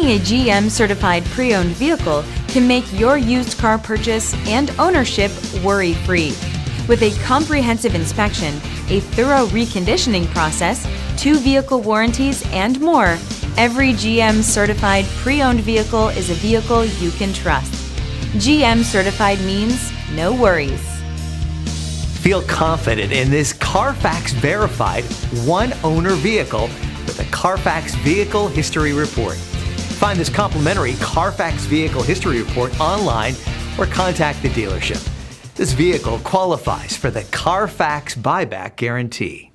Buying a GM certified pre-owned vehicle can make your used car purchase and ownership worry-free. With a comprehensive inspection, a thorough reconditioning process, 2 vehicle warranties, and more, every GM certified pre-owned vehicle is a vehicle you can trust. GM certified means no worries. Feel confident in this Carfax verified one-owner vehicle with a Carfax Vehicle History Report. Find this complimentary Carfax Vehicle History Report online or contact the dealership. This vehicle qualifies for the Carfax Buyback Guarantee.